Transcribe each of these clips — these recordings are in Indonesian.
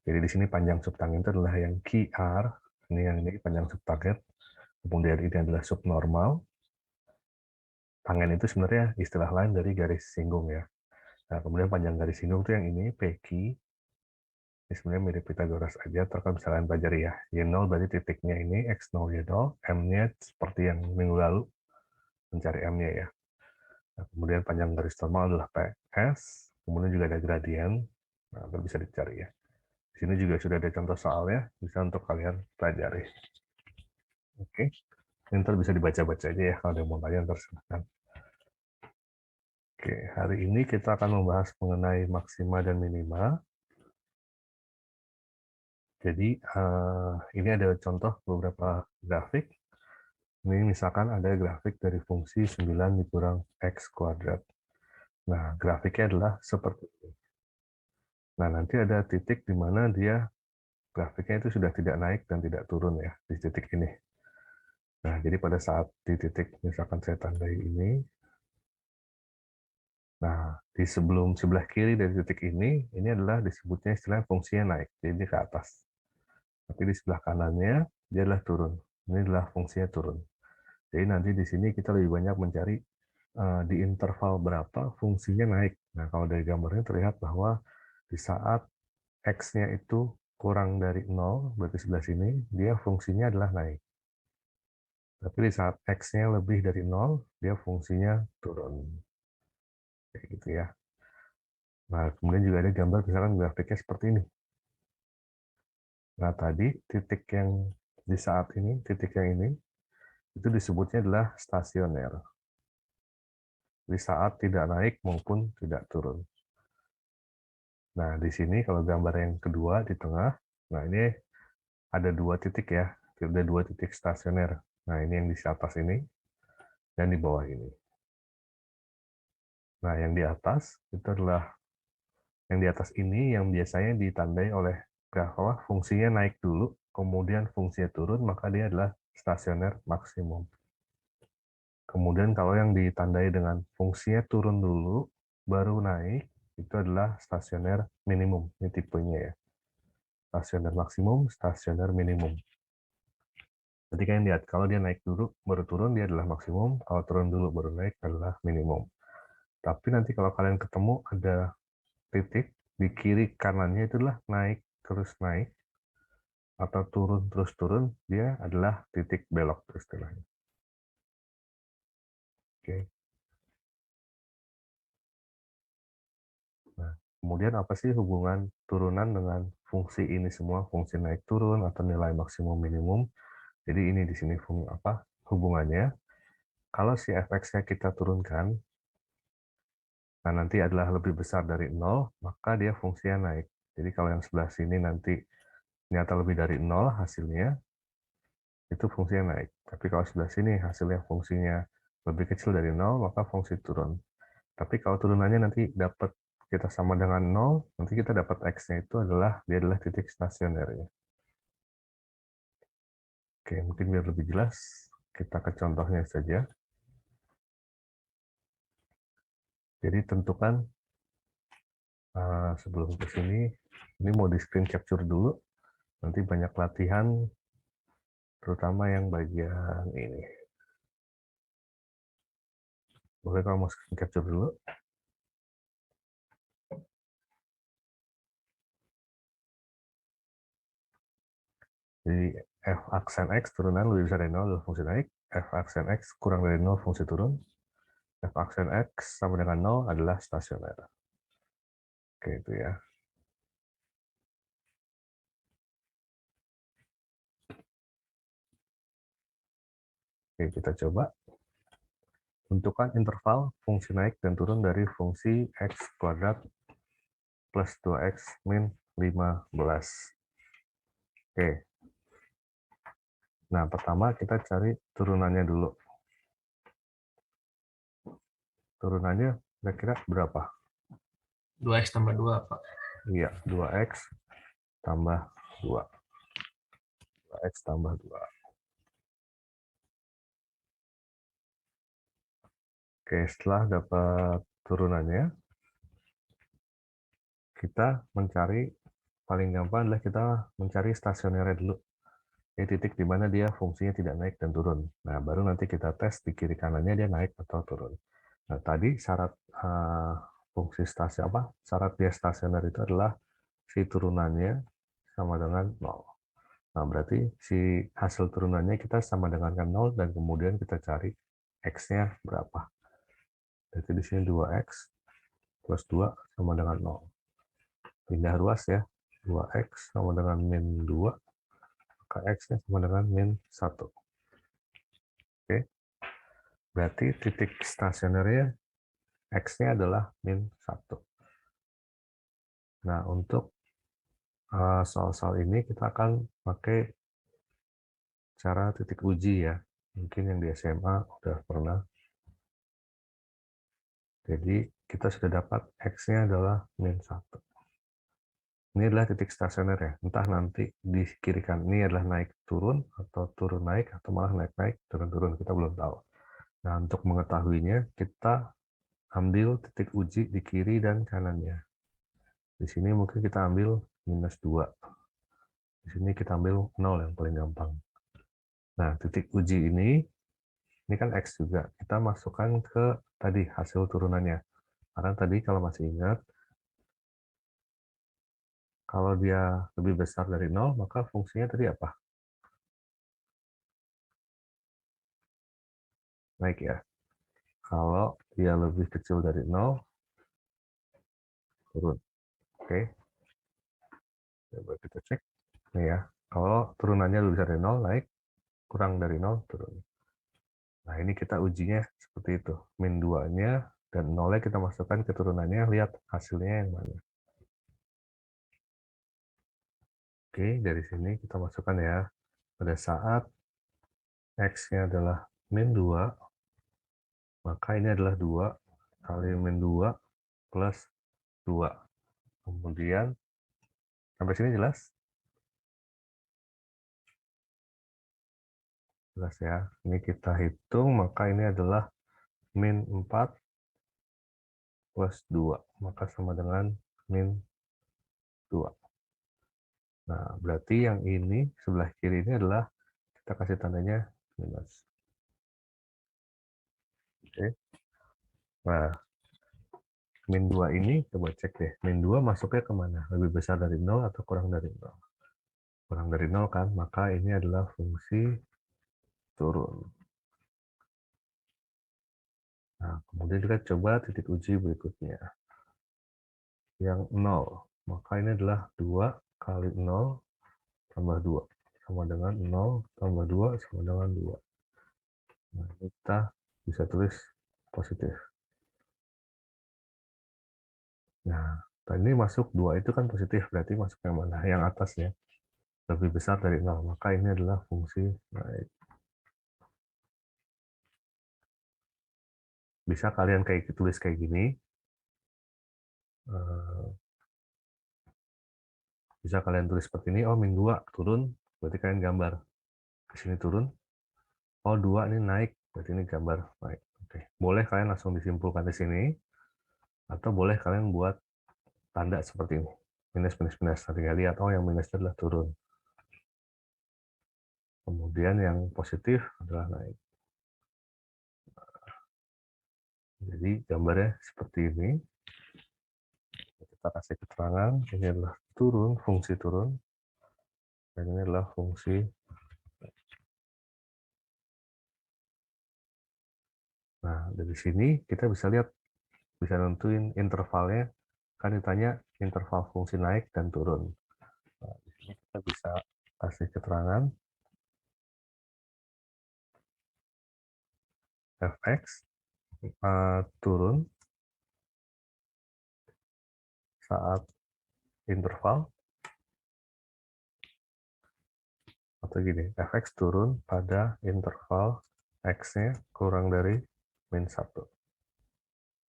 Jadi di sini panjang subtangent itu adalah yang QR, yang ini panjang subtangent, kemudian ini adalah subnormal. Tangen itu sebenarnya istilah lain dari garis singgung ya. Nah, kemudian panjang garis singgung itu yang ini, PQ. Ini sebenarnya mirip Pythagoras aja, terkait misalnya pelajari ya. Y0 berarti titiknya ini, X0, Y0, M-nya seperti yang minggu lalu, mencari M-nya ya. Nah, kemudian panjang garis normal adalah PS, kemudian juga ada gradien, nah, itu bisa dicari ya. Di sini juga sudah ada contoh soalnya, bisa untuk kalian pelajari. Oke, ini ntar bisa dibaca-baca aja ya, kalau ada yang mau tanya ntar silahkan. Oke, hari ini kita akan membahas mengenai maksima dan minima. Jadi, ini ada contoh beberapa grafik. Ini misalkan ada grafik dari fungsi 9 dikurang X kuadrat. Nah, grafiknya adalah seperti ini. Nah, nanti ada titik di mana dia grafiknya itu sudah tidak naik dan tidak turun ya, di titik ini. Nah, jadi pada saat di titik, misalkan saya tandai ini, nah, di sebelah kiri dari titik ini adalah disebutnya istilah fungsinya naik, jadi dia ke atas. Tapi di sebelah kanannya, dia adalah turun. Ini adalah fungsinya turun. Jadi nanti di sini kita lebih banyak mencari di interval berapa fungsinya naik. Nah, kalau dari gambarnya terlihat bahwa di saat X-nya itu kurang dari 0, berarti sebelah sini, dia fungsinya adalah naik. Tapi di saat X-nya lebih dari 0, dia fungsinya turun. Kayak gitu ya. Nah, kemudian juga ada gambar misalkan grafiknya seperti ini. Nah, tadi titik yang di saat ini, titik yang ini, itu disebutnya adalah stasioner. Di saat tidak naik maupun tidak turun. Nah, di sini kalau gambar yang kedua di tengah, nah ini ada dua titik ya, ada dua titik stasioner. Nah, ini yang di atas ini dan di bawah ini. Nah, yang di atas itu adalah yang di atas ini yang biasanya ditandai oleh bahwa fungsinya naik dulu, kemudian fungsinya turun, maka dia adalah stasioner maksimum. Kemudian kalau yang ditandai dengan fungsinya turun dulu, baru naik, itu adalah stasioner minimum. Ini tipenya ya. Stasioner maksimum, stasioner minimum. Jadi kalian lihat, kalau dia naik dulu, baru turun, dia adalah maksimum. Kalau turun dulu, baru naik, adalah minimum. Tapi nanti kalau kalian ketemu ada titik, di kiri kanannya itu adalah naik, terus naik, atau turun, terus turun, dia adalah titik belok, istilahnya. Oke. Nah, kemudian apa sih hubungan turunan dengan fungsi ini semua, fungsi naik turun, atau nilai maksimum minimum? Jadi ini di sini hubungannya. Kalau si fx-nya kita turunkan, nah nanti adalah lebih besar dari 0, maka dia fungsinya naik. Jadi kalau yang sebelah sini nanti ternyata lebih dari 0 hasilnya, itu fungsinya naik. Tapi kalau sebelah sini hasilnya fungsinya lebih kecil dari 0, maka fungsi turun. Tapi kalau turunannya nanti dapat kita sama dengan 0, nanti kita dapat x-nya itu dia adalah titik stasionernya. Oke, mungkin biar lebih jelas, kita ke contohnya saja. Jadi tentukan sebelum ke sini, ini mau di screen capture dulu, nanti banyak latihan, terutama yang bagian ini. Boleh kalau mau screen capture dulu. Jadi f aksen x turunan lebih besar dari 0 adalah fungsi naik, f aksen x kurang dari 0 fungsi turun, f aksen x sama dengan 0 adalah stasioner. Oke, itu ya. Oke, kita coba. Tentukan interval fungsi naik dan turun dari fungsi x kuadrat plus 2x min 15. Oke. Nah, pertama kita cari turunannya dulu. Turunannya kira-kira berapa? 2x tambah 2, Pak. Iya, 2x tambah 2. 2x tambah 2. Oke, setelah dapat turunannya, kita mencari paling gampang adalah kita mencari stasionernya dulu. Ini titik di mana dia fungsinya tidak naik dan turun. Nah, baru nanti kita tes di kiri kanannya dia naik atau turun. Nah, tadi syarat fungsi stasiun apa? Syarat dia stasioner itu adalah si turunannya sama dengan 0. Nah, berarti si hasil turunannya kita sama dengan 0 dan kemudian kita cari X-nya berapa. Jadi di sini 2X plus 2 sama dengan 0. Pindah ruas ya. 2X sama dengan min 2, maka X-nya sama dengan min 1. Oke. Berarti titik stasionernya X-nya adalah min 1. Nah, untuk soal-soal ini kita akan pakai cara titik uji ya. Mungkin yang di SMA udah pernah. Jadi kita sudah dapat X-nya adalah min 1. Ini adalah titik stasioner ya. Entah nanti di kiri kanan ini adalah naik turun, atau turun naik, atau malah naik naik, turun turun. Kita belum tahu. Nah, untuk mengetahuinya, kita ambil titik uji di kiri dan kanannya. Di sini mungkin kita ambil minus 2. Di sini kita ambil 0 yang paling gampang. Nah, titik uji ini kan X juga. Kita masukkan ke tadi hasil turunannya. Karena tadi kalau masih ingat, kalau dia lebih besar dari 0, maka fungsinya tadi apa? Naik ya. Kalau dia lebih kecil dari 0, turun. Oke. Coba kita cek. Nih ya. Kalau turunannya lebih besar dari 0, naik. Kurang dari 0, turun. Nah, ini kita ujinya seperti itu. Min 2-nya dan 0-nya kita masukkan ke turunannya. Lihat hasilnya yang mana. Oke, dari sini kita masukkan ya. Pada saat X-nya adalah min 2, maka ini adalah 2 kali min 2 plus 2. Kemudian, sampai sini jelas? Jelas ya. Ini kita hitung, maka ini adalah min 4 plus 2. Maka sama dengan min 2. Nah, berarti yang ini, sebelah kiri ini adalah, kita kasih tandanya minus. Oke. Nah, min 2 ini, coba cek deh. Min 2 masuknya kemana? Lebih besar dari 0 atau kurang dari 0? Kurang dari 0 kan? Maka ini adalah fungsi turun. Nah, kemudian kita coba titik uji berikutnya. Yang 0. Maka ini adalah 2 kali 0 tambah 2. Sama dengan 0 tambah 2 sama dengan 2. Nah, kita bisa tulis positif. Nah, tadi masuk 2 itu kan positif, berarti masuk yang mana? Yang atas ya. Lebih besar dari 0. Maka ini adalah fungsi naik. Bisa kalian tulis kayak gini. Bisa kalian tulis seperti ini. Oh, min 2 turun. Berarti kalian gambar. Ke sini turun. Oh, 2 ini naik. Berarti ini gambar naik. Oke. Boleh kalian langsung disimpulkan di sini. Atau boleh kalian buat tanda seperti ini. Minus, minus, minus. Tinggal lihat, oh yang minus adalah turun. Kemudian yang positif adalah naik. Jadi gambarnya seperti ini. Kita kasih keterangan, ini adalah turun, fungsi turun. Dan ini adalah fungsi. Nah, dari sini kita bisa lihat, bisa nentuin intervalnya. Kan ditanya interval fungsi naik dan turun. Nah, di sini kita bisa kasih keterangan fx turun saat interval, atau gini, fx turun pada interval x-nya kurang dari min 1.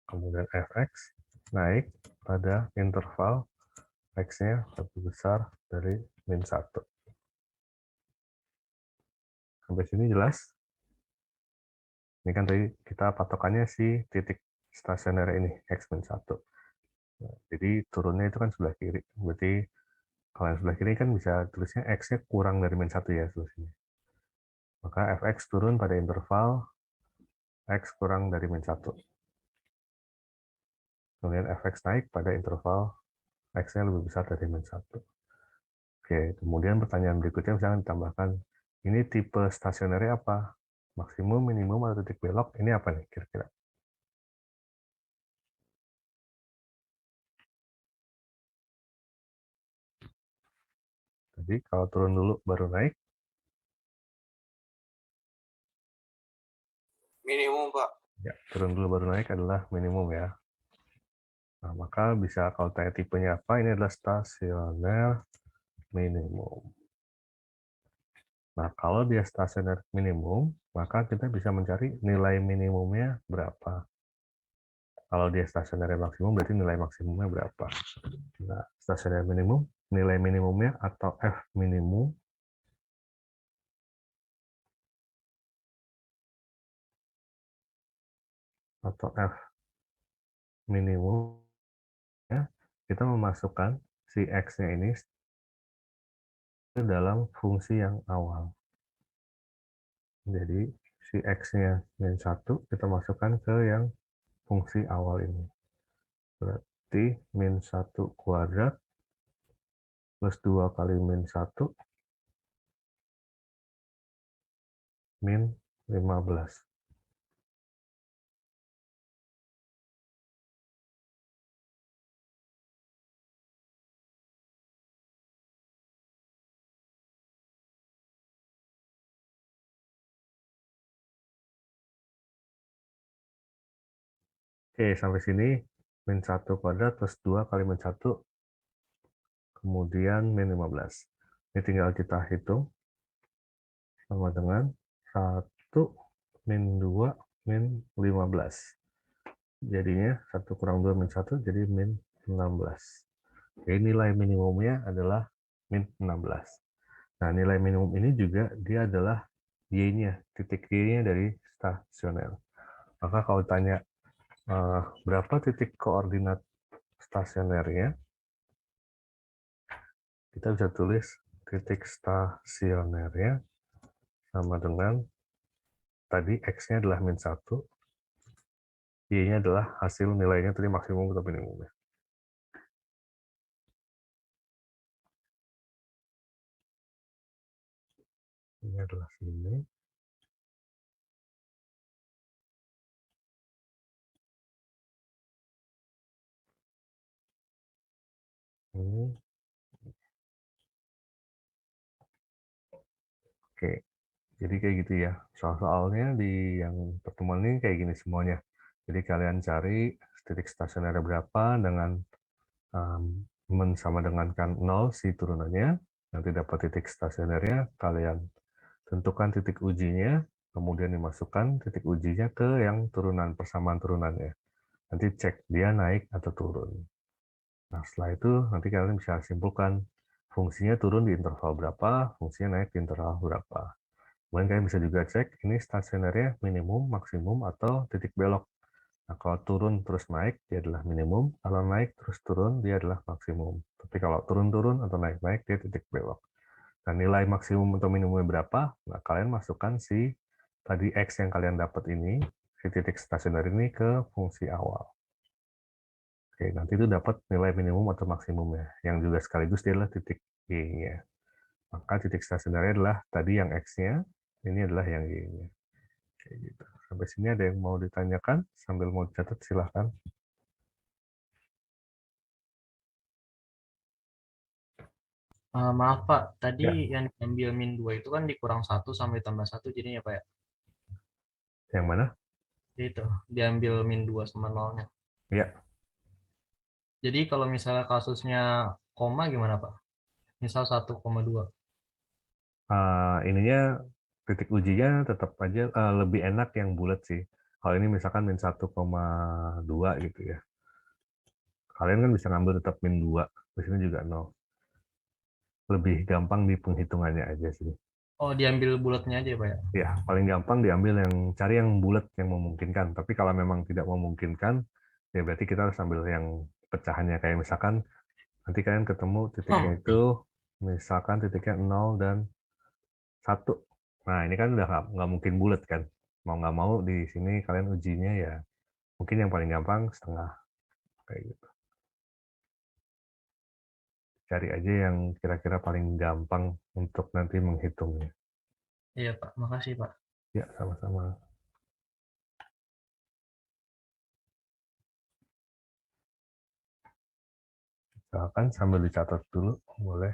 Kemudian fx naik pada interval x-nya lebih besar dari min 1. Sampai sini jelas? Ini kan tadi kita patokannya si titik stasioner ini, x min 1. Nah, jadi turunnya itu kan sebelah kiri. Berarti Kalau yang sebelah kiri kan bisa tulisnya X-nya kurang dari min 1 ya solusinya. Maka fx turun pada interval X kurang dari min 1. Kemudian fx naik pada interval X-nya lebih besar dari min 1. Oke, kemudian pertanyaan berikutnya misalnya ditambahkan, ini tipe stasionernya apa? Maksimum, minimum, atau titik belok? Ini apa nih kira-kira? Jadi kalau turun dulu baru naik, Minimum, Pak. ya turun dulu baru naik adalah minimum ya. Nah, maka bisa kalau tanya tipenya apa, ini adalah stasioner minimum. Nah, kalau dia stasioner minimum, maka kita bisa mencari nilai minimumnya berapa. Kalau dia stasioner maksimum, berarti nilai maksimumnya berapa. Nah, stasioner minimum, nilai minimumnya atau F minimum atau F minimum, ya, kita memasukkan si X-nya ini ke dalam fungsi yang awal. Jadi, si X-nya min 1 kita masukkan ke yang fungsi awal ini. Berarti min 1 kuadrat plus 2 kali min 1 min 15. Oke, sampai sini min 1 kuadrat plus 2 kali min 1, kemudian min 15. Ini tinggal kita hitung sama dengan 1 min 2 min 15. Jadinya 1 kurang 2 min 1 jadi min 16. Jadi nilai minimumnya adalah min 16. Nah, nilai minimum ini juga dia adalah Y-nya, titik Y-nya dari stasioner. Maka kalau tanya berapa titik koordinat stasionernya, kita bisa tulis titik stasionernya sama dengan tadi X-nya adalah min 1, Y-nya adalah hasil nilainya tadi maksimum atau minimumnya. Ini adalah sini. Ini. Oke, jadi kayak gitu ya. Soal-soalnya di yang pertemuan ini kayak gini semuanya. Jadi kalian cari titik stasioner berapa dengan men sama dengan kan 0 si turunannya. Nanti dapat titik stasionernya, kalian tentukan titik ujinya, kemudian dimasukkan titik ujinya ke yang turunan, persamaan turunannya. Nanti cek dia naik atau turun. Nah, setelah itu nanti kalian bisa simpulkan fungsinya turun di interval berapa, fungsinya naik di interval berapa. Kemudian kalian bisa juga cek ini stasionernya minimum, maksimum, atau titik belok. Nah, kalau turun terus naik, dia adalah minimum. Kalau naik terus turun, dia adalah maksimum. Tapi kalau turun-turun atau naik-naik, dia titik belok. Nah, nilai maksimum atau minimumnya berapa? Nah, kalian masukkan si tadi X yang kalian dapat ini, si titik stasioner ini ke fungsi awal. Oke, nanti itu dapat nilai minimum atau maksimumnya, yang juga sekaligus dia adalah titik Y-nya. Maka titik stasionernya adalah tadi yang X-nya, ini adalah yang Y-nya. Kayak gitu. Sampai sini ada yang mau ditanyakan? Sambil mau dicatat, silahkan. Maaf Pak, tadi Ya, yang diambil min 2 itu kan dikurang 1 sampai tambah 1 jadinya Pak ya? yang mana? Itu, diambil min 2 sama nolnya. Ya, Jadi kalau misalnya kasusnya koma gimana Pak? Misal 1,2. ininya titik ujinya tetap aja lebih enak yang bulat sih. Kalau ini misalkan min 1,2 gitu ya. Kalian kan bisa ngambil tetap min 2. Di sini juga 0. Lebih gampang di penghitungannya aja sih. Oh, diambil bulatnya aja ya Pak ya? Ya, paling gampang diambil yang cari yang bulat yang memungkinkan. Tapi kalau memang tidak memungkinkan, ya berarti kita harus ambil yang pecahannya. Kayak misalkan nanti kalian ketemu titiknya itu Misalkan titiknya 0 dan 1. Nah, ini kan udah nggak mungkin bulat kan. Mau nggak mau di sini kalian ujinya ya mungkin yang paling gampang setengah, kayak gitu. Cari aja yang kira-kira paling gampang untuk nanti menghitungnya. Iya, Pak. Makasih, Pak. Ya, sama-sama. Misalkan sambil dicatat dulu, boleh.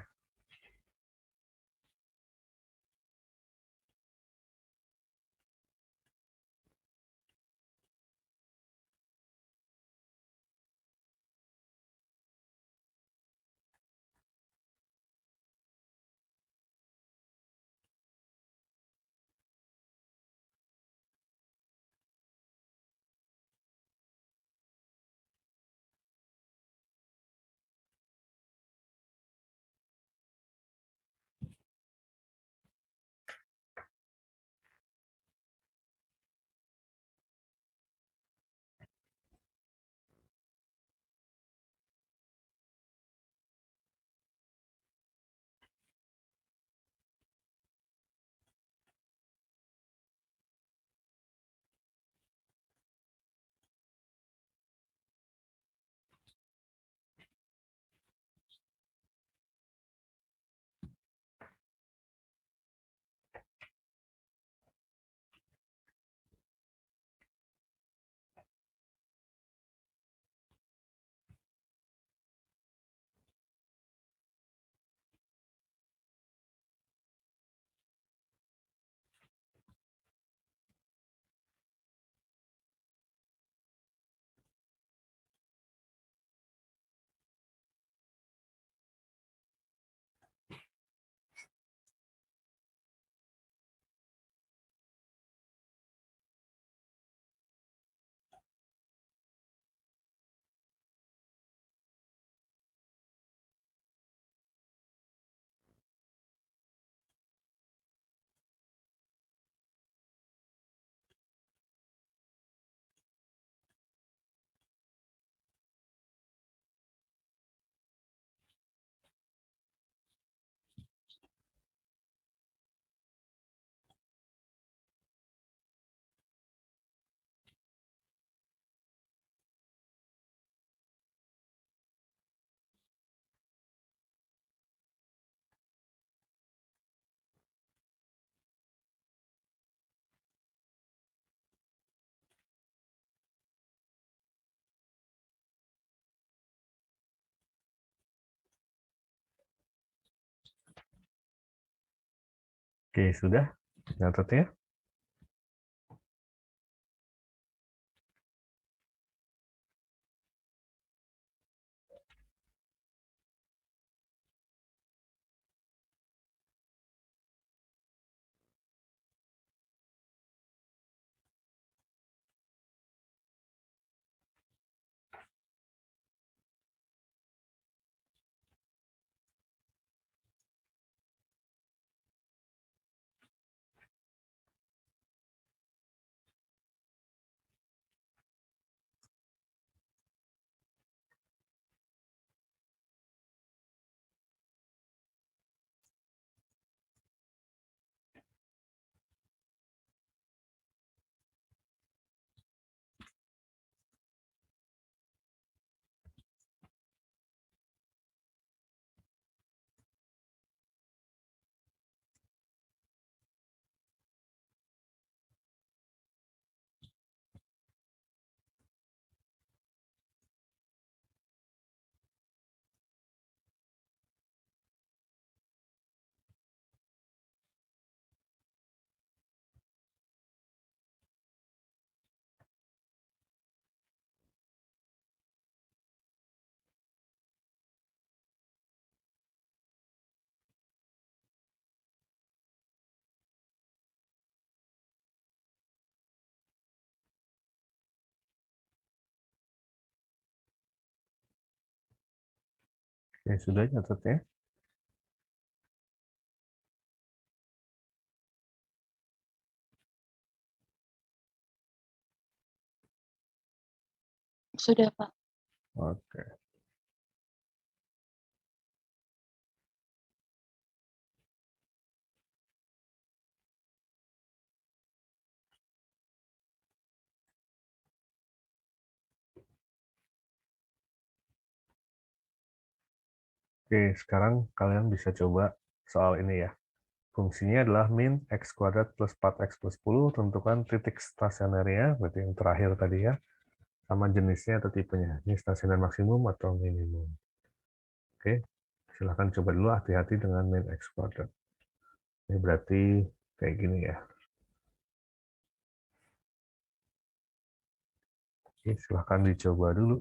Oke, sudah nyatetnya? Oke, sudah nyatetnya? Sudah, Pak. Oke. Oke, sekarang kalian bisa coba soal ini ya. Fungsinya adalah min x kuadrat plus 4x plus 10, tentukan titik stasionernya, berarti yang terakhir tadi ya, sama jenisnya atau tipenya. Ini stasioner maksimum atau minimum. Oke, silahkan coba dulu, hati-hati dengan min x kuadrat. Ini berarti kayak gini ya. Oke, silahkan dicoba dulu.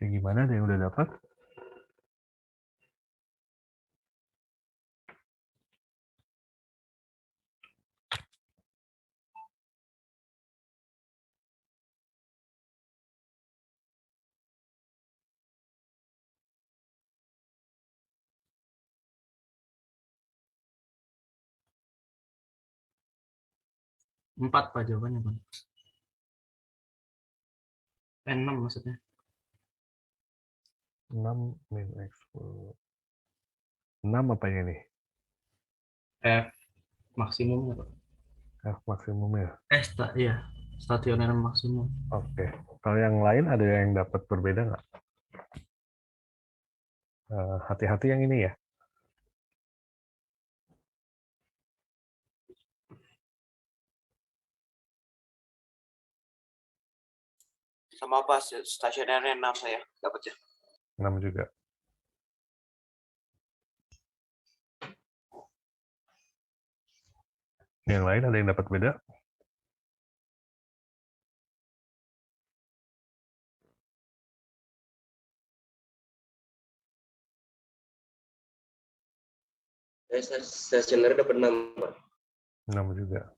Kayak gimana, ada yang udah dapat? Empat Pak jawabannya, Pak. 6 maksudnya. 6 min x. 6 apa ini? F maksimumnya, Pak. F maksimumnya. Iya, stasioner maksimum. Oke. Kalau yang lain ada yang dapat berbeda nggak? Hati-hati yang ini ya. Sama pas stasionernya 6 saya dapatnya. 6 juga. Yang lain ada yang dapat beda? Stasioner dapat 6, Pak. 6 juga.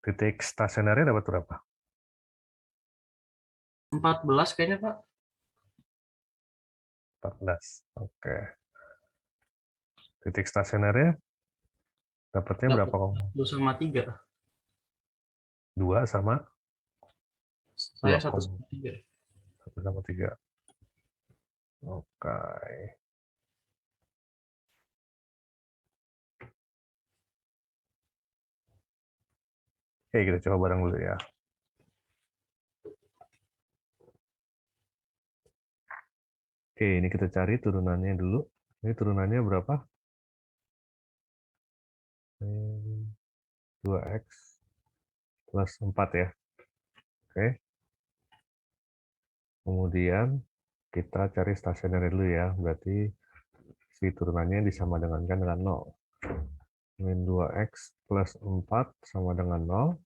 Titik stasionernya dapat berapa? 14 kayaknya, Pak. 14. Oke. Titik stasionernya dapatnya berapa? 2 sama 3. 2 sama Saya 2, 1/3. 1 sama 3. Oke. Oke, kita coba bareng dulu ya. Oke, ini kita cari turunannya dulu. Ini turunannya berapa? 2x plus 4 ya. Oke. Kemudian kita cari stasioner dulu ya. Berarti si turunannya disamadengankan dengan 0. Min 2x plus 4 sama dengan 0.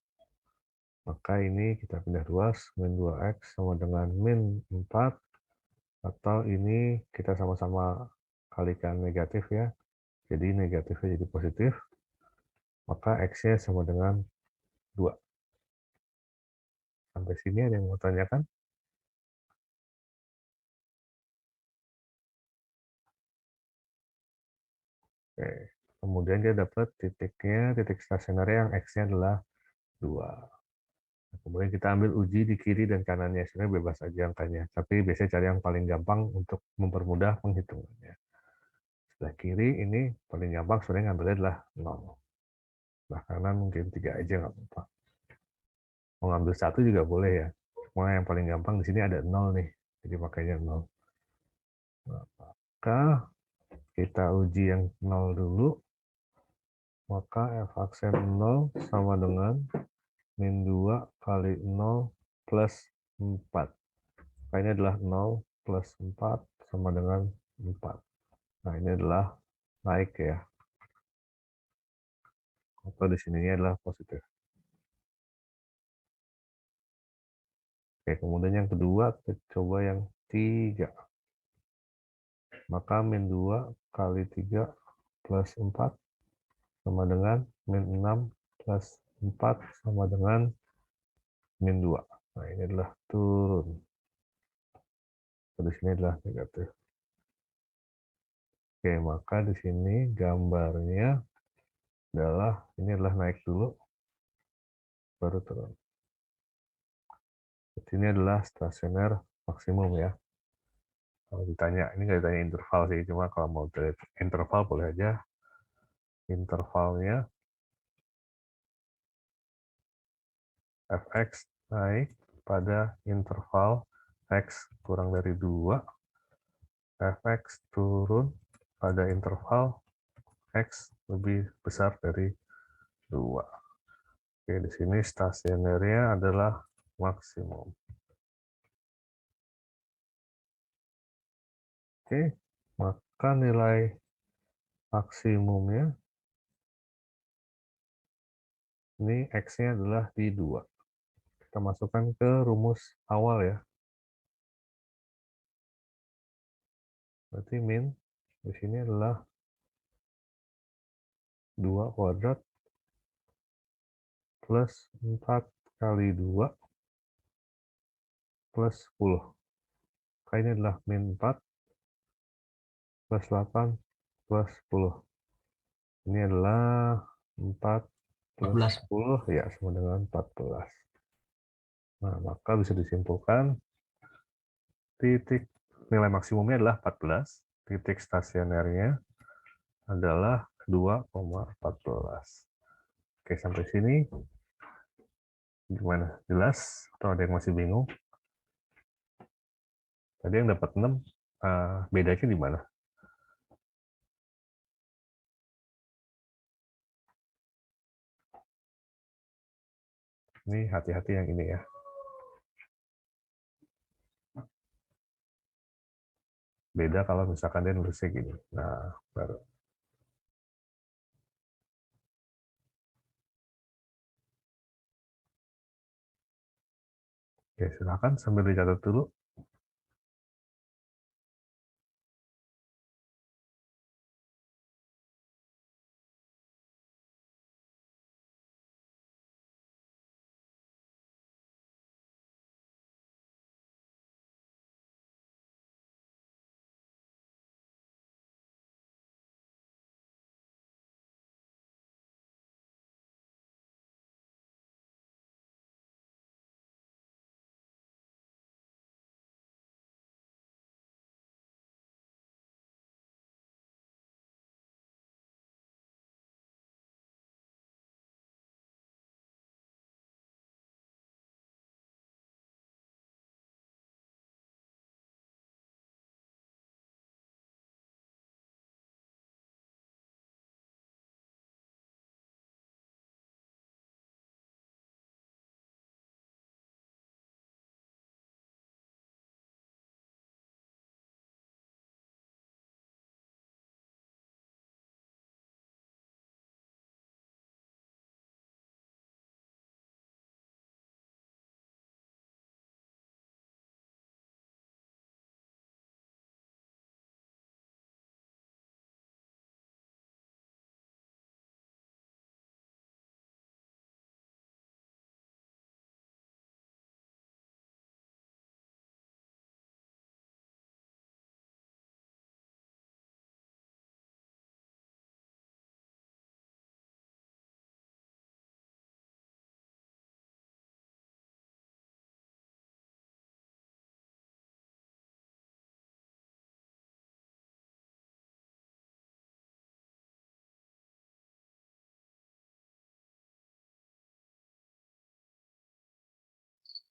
Maka ini kita pindah ruas. Min 2x sama dengan min 4. Atau ini kita sama-sama kalikan negatif ya. Jadi negatifnya jadi positif. Maka x-nya sama dengan 2. Sampai sini ada yang mau tanyakan? Oke. Kemudian dia dapat titiknya, titik stasioner yang x-nya adalah 2. Nah, kemudian kita ambil uji di kiri dan kanannya. Sebenarnya bebas aja angkanya. Tapi biasanya cari yang paling gampang untuk mempermudah penghitungannya. Sebelah kiri ini paling gampang sebenarnya ngambilnya adalah 0. Sebelah kanan mungkin 3 aja nggak apa-apa. Mau ngambil 1 juga boleh ya. Cuma yang paling gampang di sini ada 0 nih. Jadi makanya 0. Nah, maka kita uji yang 0 dulu. Maka f aksen 0 sama dengan min 2 kali 0 plus 4. Maka ini adalah 0 plus 4 sama dengan 4. Nah, ini adalah naik ya. Atau di sininya adalah positif. Oke, kemudian yang kedua, kita coba yang 3. Maka min 2 kali 3 plus 4 sama dengan min 6 plus 4 sama dengan min 2. Nah, ini adalah turun. Di sini adalah negatif. Oke, maka di sini gambarnya adalah ini adalah naik dulu, baru turun. Ini adalah stasioner maksimum ya. Kalau ditanya, ini nggak ditanya interval sih, cuma kalau mau interval boleh aja. Intervalnya fx naik pada interval x kurang dari 2, fx turun pada interval x lebih besar dari 2. Oke, di sini stasionernya adalah maksimum. Oke, maka nilai maksimumnya ini x-nya adalah di 2. Kita masukkan ke rumus awal ya. Berarti min di sini adalah 2 kuadrat plus 4 kali 2 plus 10. Maka ini adalah min 4 plus 8 plus 10. Ini adalah 4 plus 14. 10 ya sama dengan 14. Nah, maka bisa disimpulkan titik nilai maksimumnya adalah 14, titik stasionernya adalah 2,14. Oke, sampai sini gimana? Jelas atau ada yang masih bingung? Tadi yang dapat 6, bedanya di mana? Ini hati-hati yang ini ya. Beda kalau misalkan dia nulisnya gini. Nah, baru. Oke, silakan sambil dicatat dulu.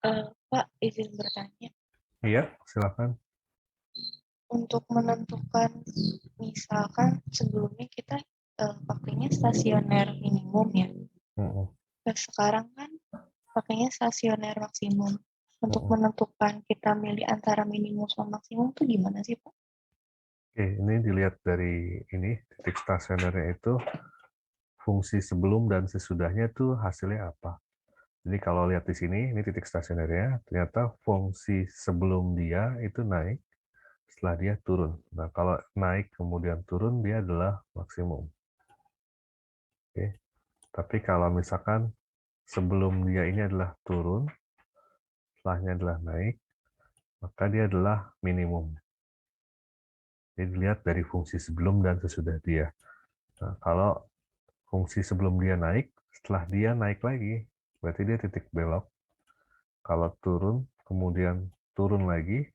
Pak, izin bertanya. Iya, silakan. Untuk menentukan, misalkan sebelumnya kita pakainya stasioner minimum ya. Mm-mm. Nah, sekarang kan pakainya stasioner maksimum. Untuk Mm-mm. menentukan kita milih antara minimum sama maksimum tuh gimana sih, Pak? Oke, ini dilihat dari ini titik stasionernya itu fungsi sebelum dan sesudahnya itu hasilnya apa. Jadi kalau lihat di sini, ini titik stasionernya, ternyata fungsi sebelum dia itu naik, setelah dia turun. Nah, kalau naik kemudian turun, dia adalah maksimum. Oke. Tapi kalau misalkan sebelum dia ini adalah turun, setelahnya adalah naik, maka dia adalah minimum. Jadi dilihat dari fungsi sebelum dan sesudah dia. Nah, kalau fungsi sebelum dia naik, setelah dia naik lagi, berarti dia titik belok. Kalau turun, kemudian turun lagi,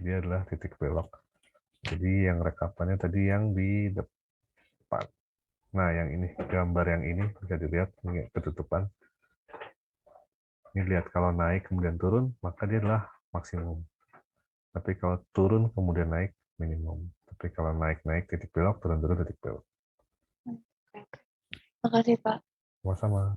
dia adalah titik belok. Jadi yang rekapannya tadi yang di depan. Nah, yang ini, gambar yang ini bisa dilihat, ini ketutupan. Ini lihat kalau naik kemudian turun, maka dia adalah maksimum. Tapi kalau turun kemudian naik, minimum. Tapi kalau naik-naik titik belok, turun-turun titik belok. Makasih, Pak. Sama-sama.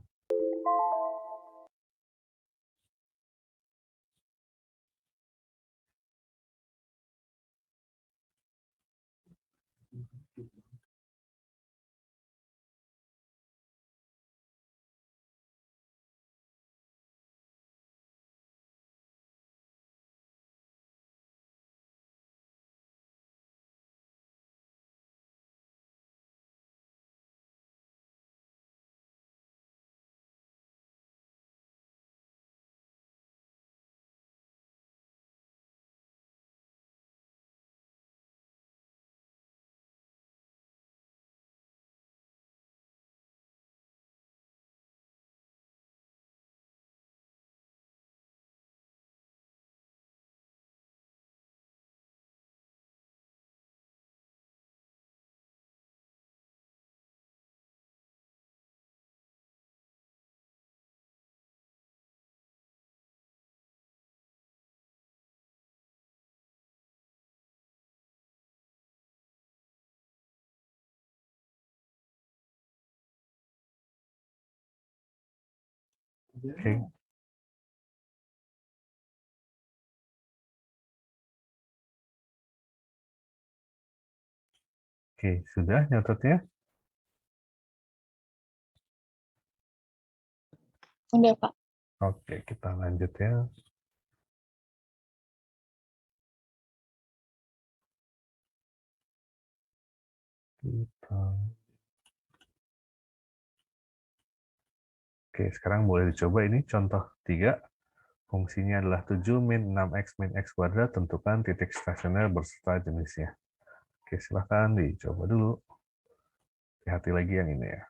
Oke. Oke, sudah nyatetnya? Udah, Pak. Oke, kita lanjut ya. Oke, sekarang boleh dicoba ini contoh 3. Fungsinya adalah 7 min 6x min x kuadrat, tentukan titik stasioner berserta jenisnya. Oke, silahkan dicoba dulu. Hati-hati lagi yang ini ya.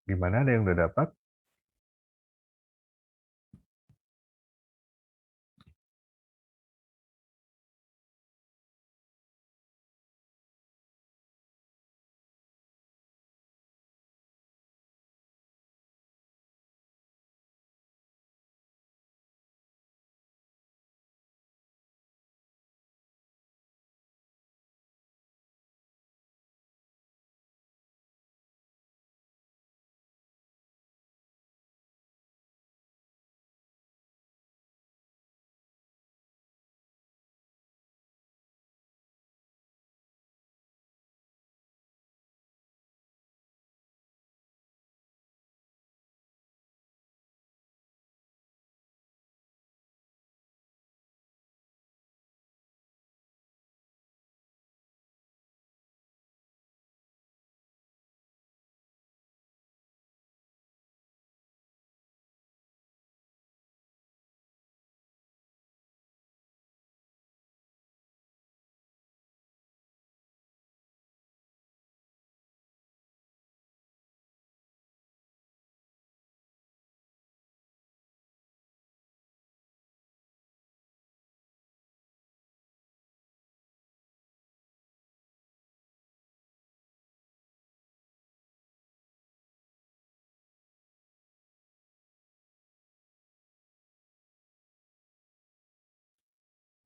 Gimana, ada yang udah dapat?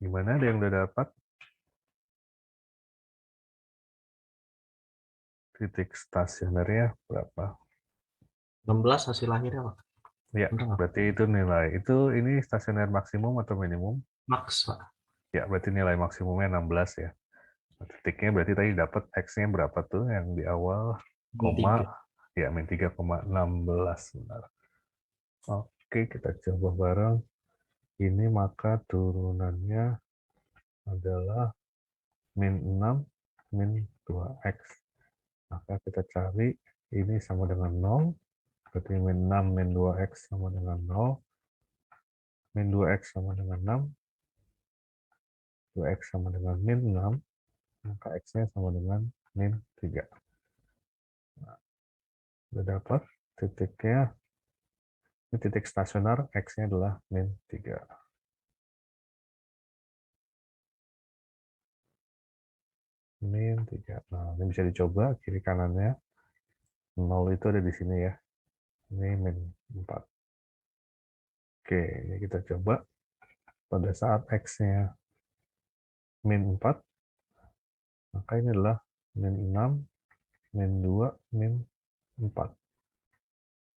Gimana, ada yang udah dapat? Titik stasionernya berapa? 16 hasil akhirnya, Pak. Ya, Bener nggak? berarti itu nilai. Ini stasioner maksimum atau minimum? Max, Pak. Ya, berarti nilai maksimumnya 16 ya. Titiknya berarti tadi dapat X-nya berapa tuh yang di awal? Koma, 3. ya min 3,16 benar. Oke, kita coba bareng. Ini maka turunannya adalah min 6 min 2X. Maka kita cari ini sama dengan 0. Berarti min 6 min 2X sama dengan 0. Min 2X sama dengan 6. 2X sama dengan min 6. Maka X-nya sama dengan min 3. Nah, udah dapat titiknya. Ini titik stasioner, X-nya adalah min 3. Min 3. Nah, ini bisa dicoba kiri kanannya. 0 itu ada di sini ya. Ini min 4. Oke, ini kita coba. Pada saat X-nya min 4, maka ini adalah min 6, min 2, min 4.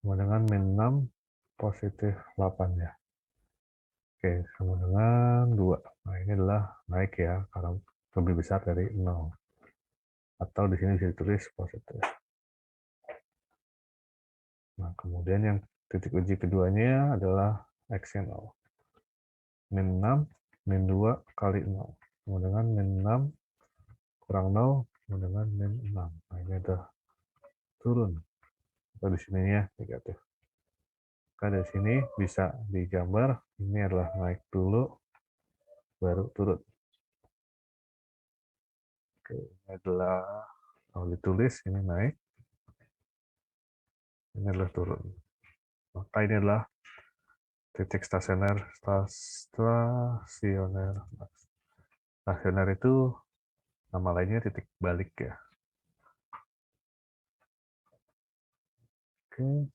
Sama dengan min 6 positif 8 ya. Oke, sama dengan 2. Nah, ini adalah naik ya, karena lebih besar dari 0. Atau di sini bisa ditulis positif. Nah, kemudian yang titik uji keduanya adalah X-nya 0. Min 6, min 2 kali 0. Sama dengan min 6 kurang 0, sama dengan min 6. Nah, ini ada turun. Atau di sininya negatif. Maka dari sini bisa digambar, ini adalah naik dulu, baru turun. Oke, ini adalah, kalau ditulis ini naik, ini adalah turun. Maka ini adalah titik stasioner. Stasioner itu nama lainnya titik balik ya. Oke.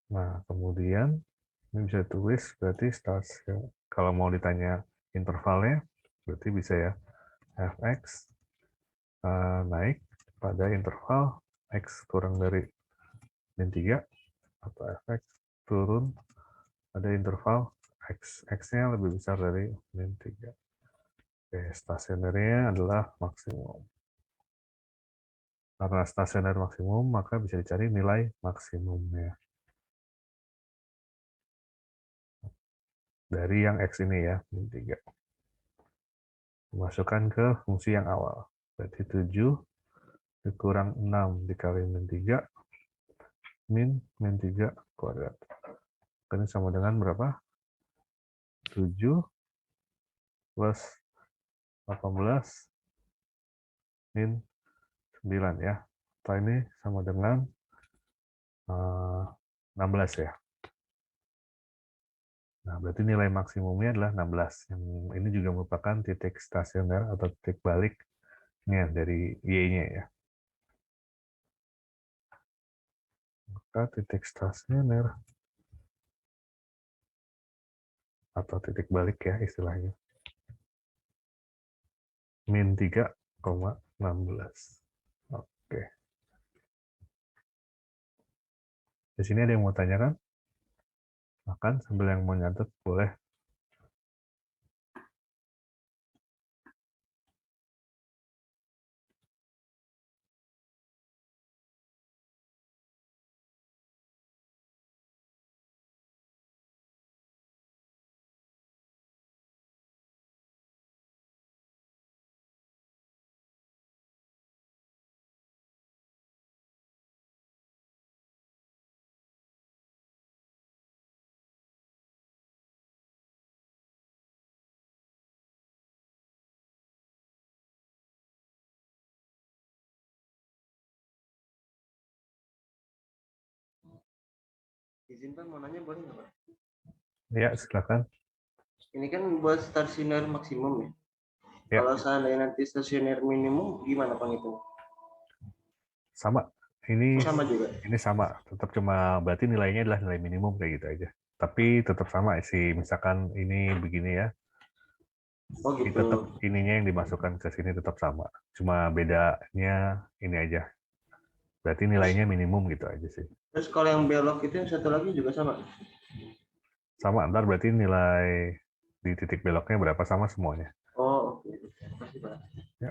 Nah, kemudian ini bisa tulis berarti stasiun. Kalau mau ditanya intervalnya, berarti bisa ya fx naik pada interval x kurang dari min 3 atau fx turun pada interval x-nya lebih besar dari min 3. Oke, stasionernya adalah maksimum. Karena stasioner maksimum, maka bisa dicari nilai maksimumnya. Dari yang X ini ya, min 3. Masukkan ke fungsi yang awal. Berarti 7 dikurang 6 dikali min 3, min 3 kuadrat. Ini sama dengan berapa? 7 plus 18 min 9 ya. Atau ini sama dengan 16 ya. Nah, berarti nilai maksimumnya adalah 16. Yang ini juga merupakan titik stasioner atau titik baliknya dari Y-nya ya. Maka titik stasioner atau titik balik ya istilahnya. Min 3,16. Oke. Di sini ada yang mau tanyakan? Makan sambil yang mau nyatet boleh. Izin Pak, mau nanya boleh nggak Pak? Ya, silakan. Ini kan buat stasioner maksimum ya. Ya. Kalau seandainya nanti stasioner minimum, gimana Pak itu? Sama. Ini Sama juga. ini sama. Tetap cuma berarti nilainya adalah nilai minimum kayak gitu aja. Tapi tetap sama sih. Misalkan ini begini ya. Oh Ini gitu. tetap ininya yang dimasukkan ke sini tetap sama. Cuma bedanya ini aja. Berarti nilainya minimum gitu aja sih. Terus kalau yang belok itu yang satu lagi juga sama? Sama, ntar berarti nilai di titik beloknya berapa sama semuanya. Oh oke. Terima kasih Pak. Ya.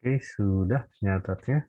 Oke, sudah nyatatnya.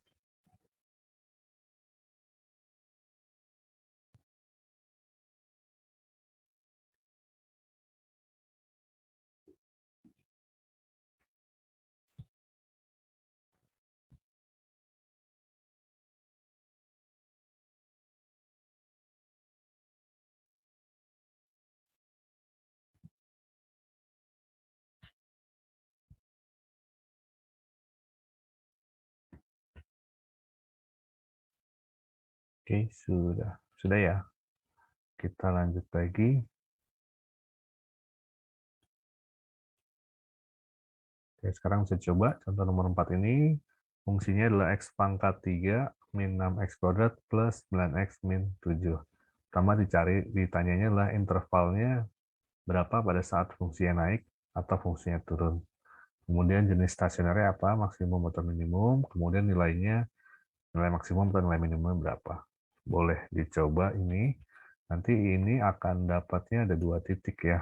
Oke, sudah. Sudah ya. Kita lanjut lagi. Oke, sekarang bisa coba contoh nomor 4 ini. Fungsinya adalah x pangkat 3 min 6x kuadrat plus 9x min 7. Pertama ditanyanya adalah intervalnya berapa pada saat fungsinya naik atau fungsinya turun. Kemudian jenis stasionernya apa, maksimum atau minimum. Kemudian nilai maksimum atau nilai minimum berapa. Boleh dicoba ini. Nanti ini akan dapatnya ada 2 titik ya.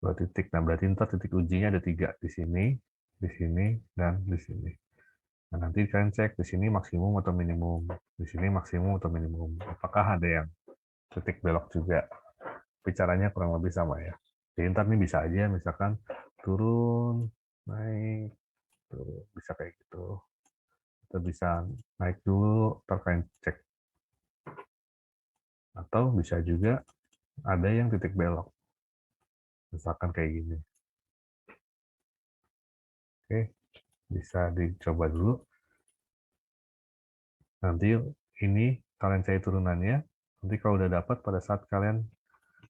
2 titik. Nah, berarti ntar titik ujinya ada 3 di sini, dan di sini. Nah, nanti kalian cek di sini maksimum atau minimum, di sini maksimum atau minimum. Apakah ada yang titik belok juga? Bicaranya kurang lebih sama ya. Jadi ntar ini bisa aja misalkan turun, naik, turun, bisa kayak gitu. Atau bisa naik dulu, ntar kalian cek. Atau bisa juga ada yang titik belok. Misalkan kayak gini. Oke, bisa dicoba dulu. Nanti ini kalian cari turunannya. Nanti kalau udah dapat pada saat kalian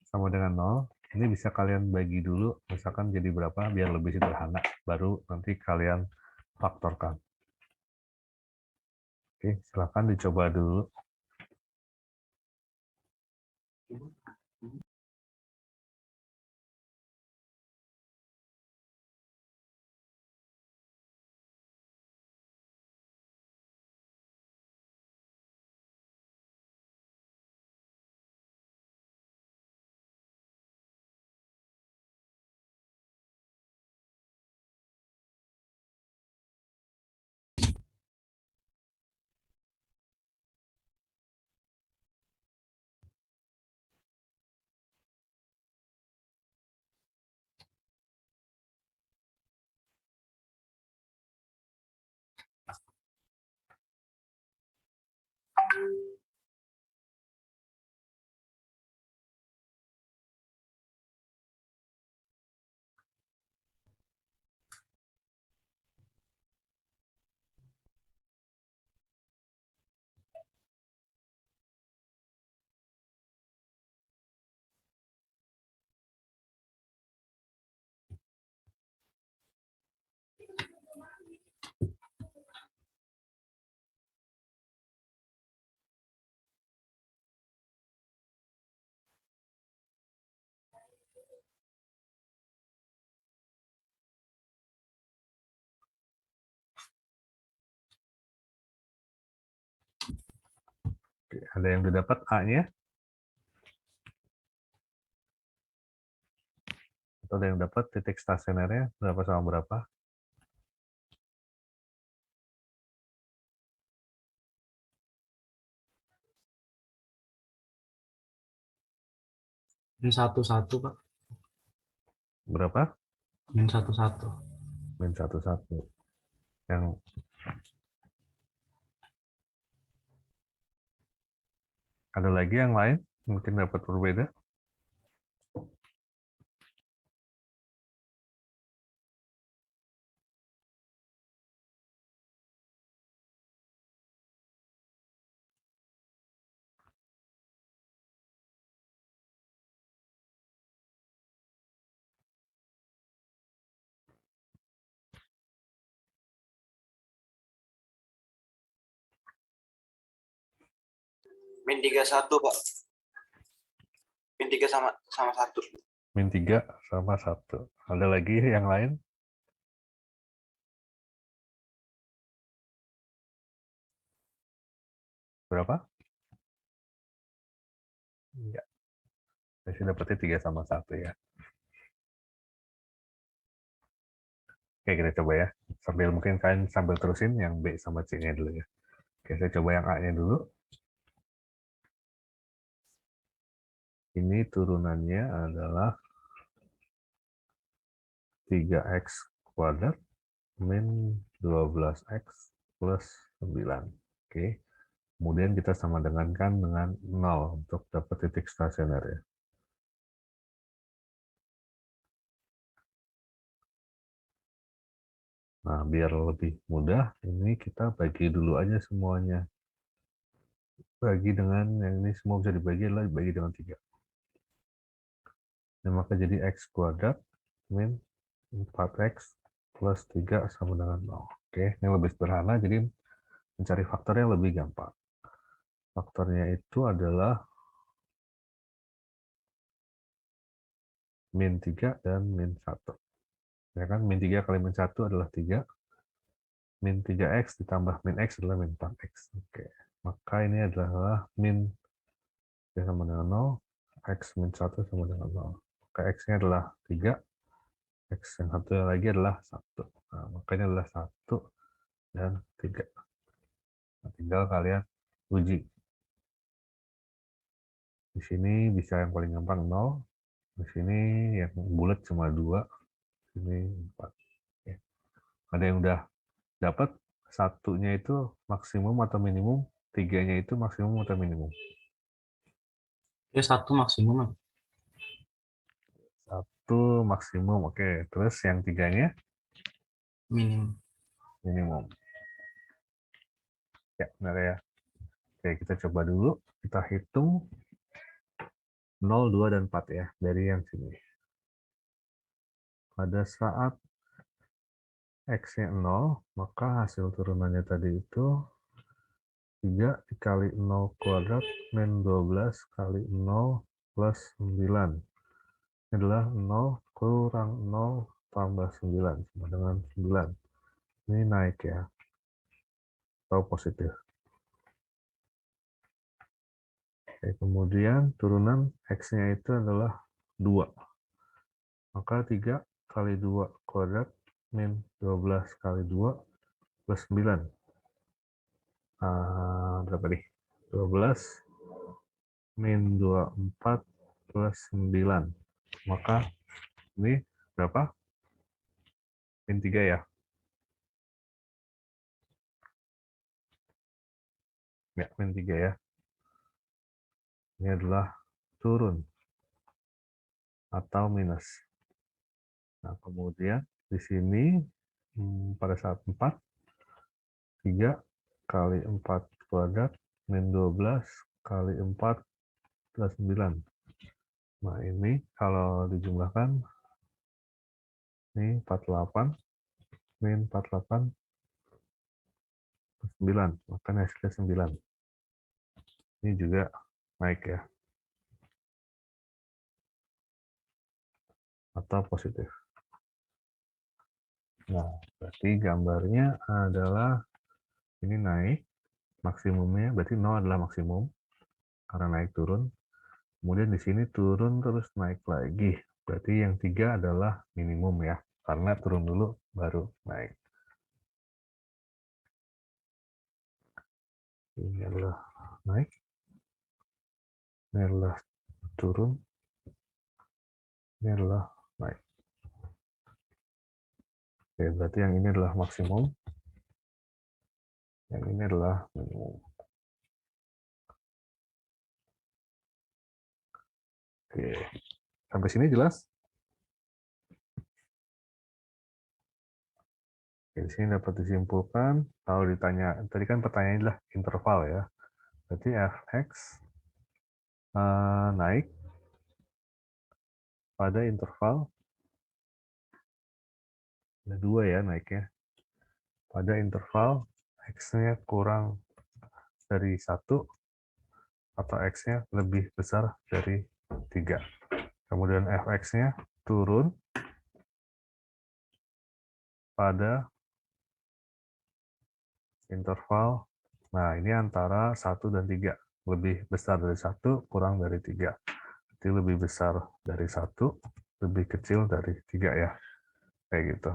sama dengan 0, ini bisa kalian bagi dulu, misalkan jadi berapa biar lebih sederhana. Baru nanti kalian faktorkan. Oke, silakan dicoba dulu. Oke, ada yang udah dapat A-nya? Atau ada yang dapat titik stasionernya berapa sama berapa? Min 1,1 Pak. Berapa? Min 1,1. Min 1,1. Yang ada lagi yang lain mungkin dapat berbeda. Min 31, Pak. Min 3 sama 1. Min 3 sama 1. Ada lagi yang lain? Berapa? Enggak. Saya sih dapetnya 3 sama 1 ya. Oke, kita coba ya. Sambil mungkin kalian sambil terusin yang B sama C-nya dulu ya. Oke, saya coba yang A-nya dulu. Ini turunannya adalah 3x kuadrat min 12x plus 9. Oke. Kemudian kita sama dengan 0 untuk dapat titik stasioner ya. Nah, biar lebih mudah, ini kita bagi dulu aja semuanya. bagi dengan yang ini semua bisa dibagi adalah dibagi dengan 3. Dan maka jadi X kuadrat min 4X plus 3 sama dengan 0. Oke, ini lebih sederhana, jadi mencari faktornya lebih gampang. Faktornya itu adalah min 3 dan min 1. Ya kan, min 3 kali min 1 adalah 3. Min 3X ditambah min X adalah min 4X. Oke, maka ini adalah min sama dengan 0, X min 1 sama dengan 0. Maka X-nya adalah 3, X yang satu lagi adalah 1. Nah, makanya adalah 1 dan 3. Nah, tinggal kalian uji. Di sini bisa yang paling gampang 0. Di sini yang bulat cuma 2. Ini 4. Oke. Ada yang udah dapat satunya itu maksimum atau minimum, 3-nya itu maksimum atau minimum? Ya 1 maksimum. 1 maksimum, oke. Terus yang 3-nya? Minimum. Minimum. Ya, benar ya. Oke, kita coba dulu. Kita hitung 0, 2, dan 4 ya, dari yang sini. Pada saat X-nya 0, maka hasil turunannya tadi itu 3 dikali 0 kuadrat min 12 kali 0 plus 9. Ini adalah 0 kurang 0 tambah 9 sama dengan 9. Ini naik ya, atau positif. Oke, kemudian turunan X-nya itu adalah 2. Maka 3 kali 2 kuadrat min 12 kali 2 plus 9. Berapa nih? 12 min 24 plus 9. Maka ini berapa? Min 3 ya? Ya, min 3 ya. Ini adalah turun atau minus. Nah, kemudian di sini pada saat 4, 3 kali 4 kuadrat min 12 kali 4 plus 9. Nah, ini kalau dijumlahkan, ini 48 min 48 plus 9. Maka hasilnya 9. Ini juga naik ya. Atau positif. Nah, berarti gambarnya adalah ini naik, maksimumnya berarti 0 adalah maksimum karena naik turun. Kemudian di sini turun terus naik lagi. Berarti yang 3 adalah minimum ya, karena turun dulu baru naik. Ini adalah naik. Ini adalah turun. Ini adalah naik. Oke, berarti yang ini adalah maksimum. Yang ini adalah minimum. Oke, sampai sini jelas? Oke, di sini dapat disimpulkan, kalau ditanya, tadi kan pertanyaannya adalah interval ya. Berarti fx naik pada interval, ada 2 ya naiknya, pada interval x-nya kurang dari 1 atau x-nya lebih besar dari 3. Kemudian fx-nya turun pada interval, nah ini antara 1 dan 3. Lebih besar dari 1, kurang dari 3. Jadi lebih besar dari 1, lebih kecil dari 3 ya. Kayak gitu.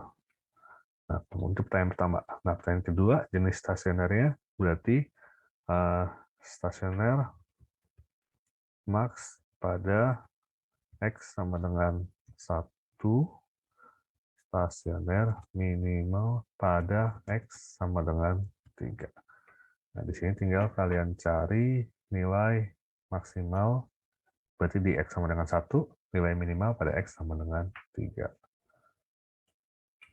Nah, untuk pertanyaan pertama. Nah, pertanyaan kedua, jenis stasionernya berarti stasioner max pada X sama dengan 1, stasioner minimal pada X sama dengan 3. Nah, di sini tinggal kalian cari nilai maksimal, berarti di X sama dengan 1, nilai minimal pada X sama dengan 3.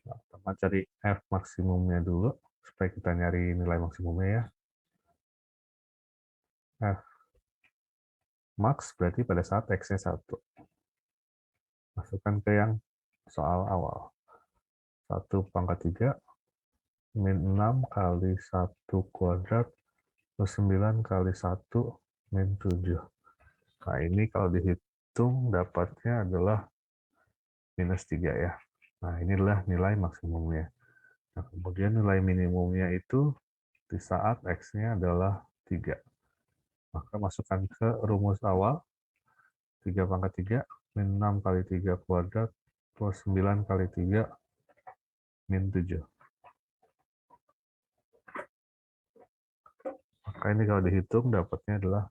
Nah, pertama cari F maksimumnya dulu, supaya kita nyari nilai maksimumnya ya. F max berarti pada saat X-nya 1. Masukkan ke yang soal awal. 1/3 min 6 kali 1 kuadrat plus 9 kali 1 min 7. Nah, ini kalau dihitung dapatnya adalah minus 3 ya. Nah, ini adalah nilai maksimumnya. Nah, kemudian nilai minimumnya itu di saat X-nya adalah 3. Maka masukkan ke rumus awal, 3/3 min 6 kali 3 kuadrat plus 9 kali 3 min 7. Maka ini kalau dihitung dapatnya adalah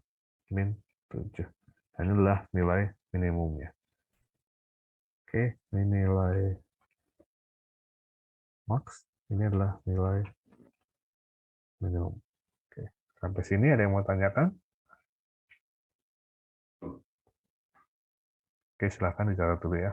min 7. Dan ini adalah nilai minimumnya. Oke, ini nilai max, ini adalah nilai minimum. Oke, sampai sini ada yang mau tanyakan? Oke, silahkan dicatat dulu ya.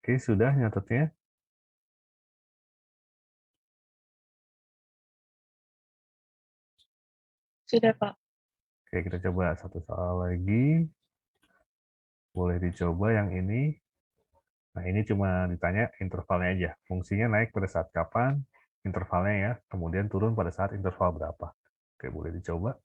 Oke, sudah nyatetnya? Sudah, Pak. Oke, kita coba satu soal lagi. Boleh dicoba yang ini. Nah, ini cuma ditanya intervalnya aja. Fungsinya naik pada saat kapan, intervalnya ya, kemudian turun pada saat interval berapa. Oke, boleh dicoba.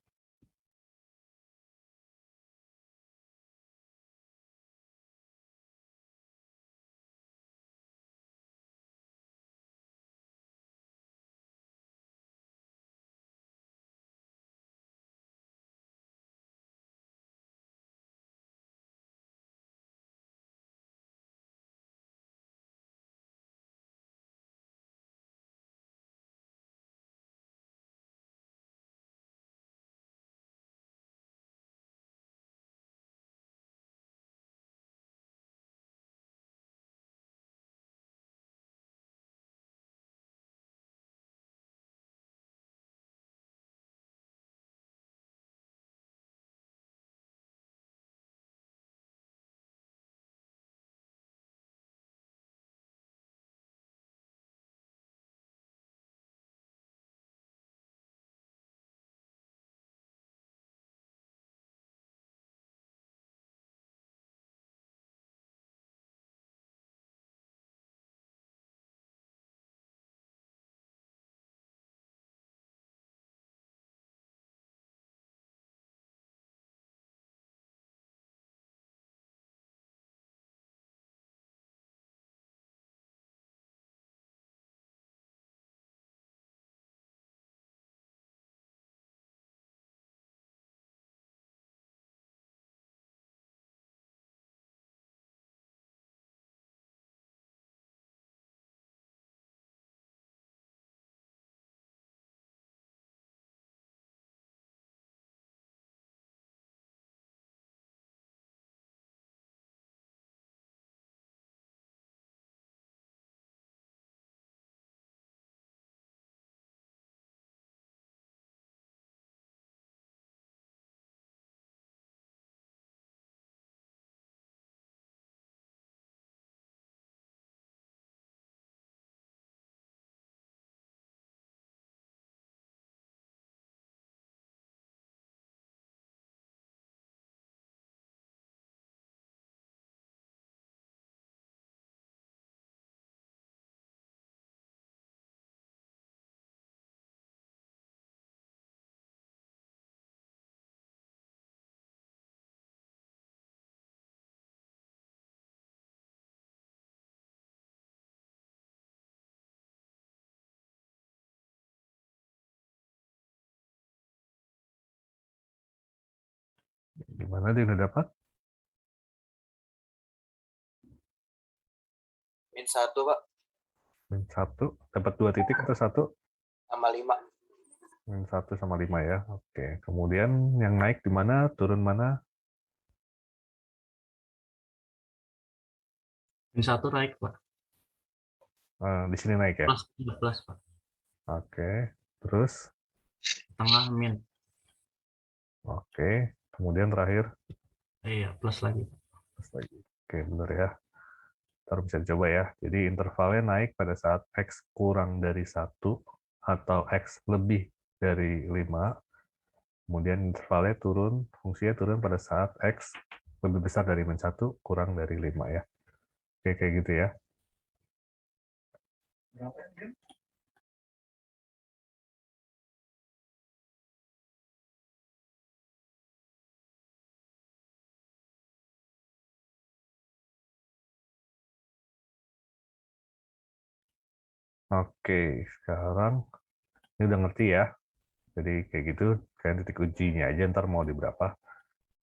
Gimana dia udah dapat? -1, Pak, Min 1, dapat 2 titik atau 1? sama 5. Min 1 sama 5 ya. Oke, kemudian yang naik di mana, turun mana? Min 1 naik, Pak. Di sini naik ya? Plus, Pak. Oke, terus? Tengah min. Oke, kemudian terakhir? Iya, plus lagi. Plus lagi. Oke, benar ya. Ntar bisa dicoba ya. Jadi intervalnya naik pada saat X kurang dari 1 atau X lebih dari 5. Kemudian intervalnya turun, fungsinya turun pada saat X lebih besar dari min 1 kurang dari 5 ya. Oke, kayak gitu ya. Oke, sekarang ini udah ngerti ya. Jadi kayak gitu, kalian titik ujinya aja ntar mau di berapa.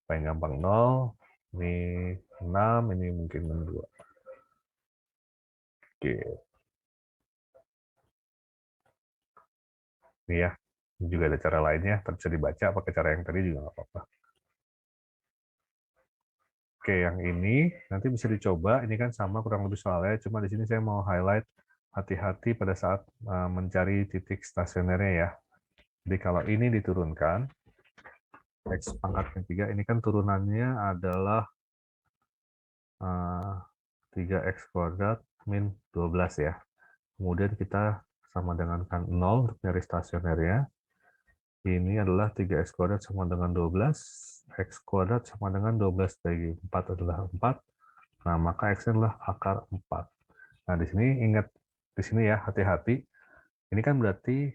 Paling gampang 0, ini 6, ini mungkin 2. Oke. Ini ya, ini juga ada cara lainnya, bisa dibaca pakai cara yang tadi juga nggak apa-apa. Oke, yang ini nanti bisa dicoba, ini kan sama kurang lebih soalnya, cuma di sini saya mau highlight hati-hati pada saat mencari titik stasionernya ya. Jadi kalau ini diturunkan, X pangkat 3, ini kan turunannya adalah 3 3x kuadrat min 12 ya. Kemudian kita sama dengan 0 untuk nyari stasionernya. Ini adalah 3x kuadrat sama dengan 12. X kuadrat sama dengan 12 bagi 4 adalah 4. Nah, maka X adalah akar 4. Nah, di sini ingat, di sini ya, hati-hati. Ini kan berarti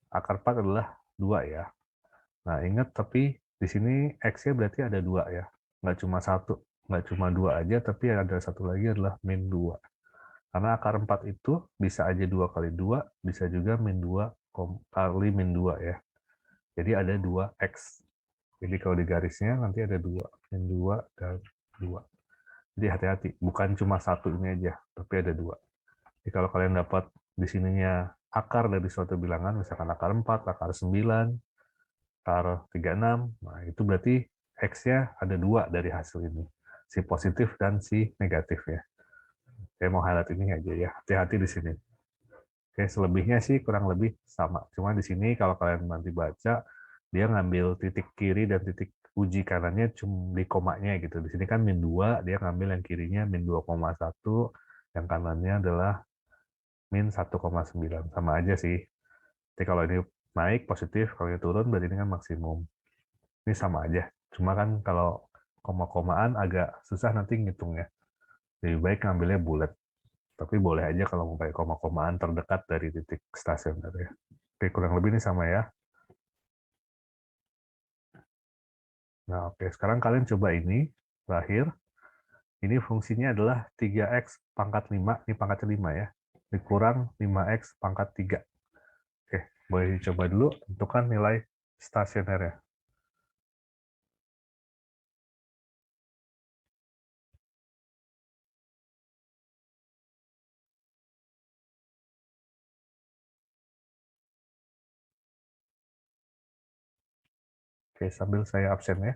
akar 4 adalah 2 ya. Nah, ingat, tapi di sini X-nya berarti ada 2 ya. Nggak cuma 1, nggak cuma 2 aja, tapi ada satu lagi adalah min 2. Karena akar 4 itu bisa aja 2 kali 2, bisa juga min 2 kali min 2 ya. Jadi ada 2X. Jadi kalau di garisnya nanti ada 2, min 2 dan 2. Jadi hati-hati, bukan cuma satu ini aja, tapi ada 2. Jadi kalau kalian dapat di sininya akar dari suatu bilangan, misalkan akar 4, akar 9, akar 36, nah itu berarti X-nya ada 2 dari hasil ini. Si positif dan si negatif ya. Saya mau highlight ini aja ya, hati-hati di sini. Oke, selebihnya sih kurang lebih sama. Cuma di sini kalau kalian nanti baca, dia ngambil titik kiri dan titik uji kanannya cuma di komanya gitu. Di sini kan min 2, dia ngambil yang kirinya min 2,1, yang kanannya adalah min 1,9. Sama aja sih. Jadi kalau ini naik positif, kalau ini turun berarti ini kan maksimum. Ini sama aja. Cuma kan kalau koma-komaan agak susah nanti ngitungnya. Lebih baik ngambilnya bulat. Tapi boleh aja kalau mau pakai koma-komaan terdekat dari titik stasioner ya. Oke, kurang lebih ini sama ya. Nah, oke. Sekarang kalian coba ini, terakhir. Ini fungsinya adalah 3x pangkat 5, ini pangkatnya 5 ya, dikurang 5x pangkat 3. Oke, boleh dicoba dulu, tentukan nilai stasionernya. Oke, sambil saya absen ya.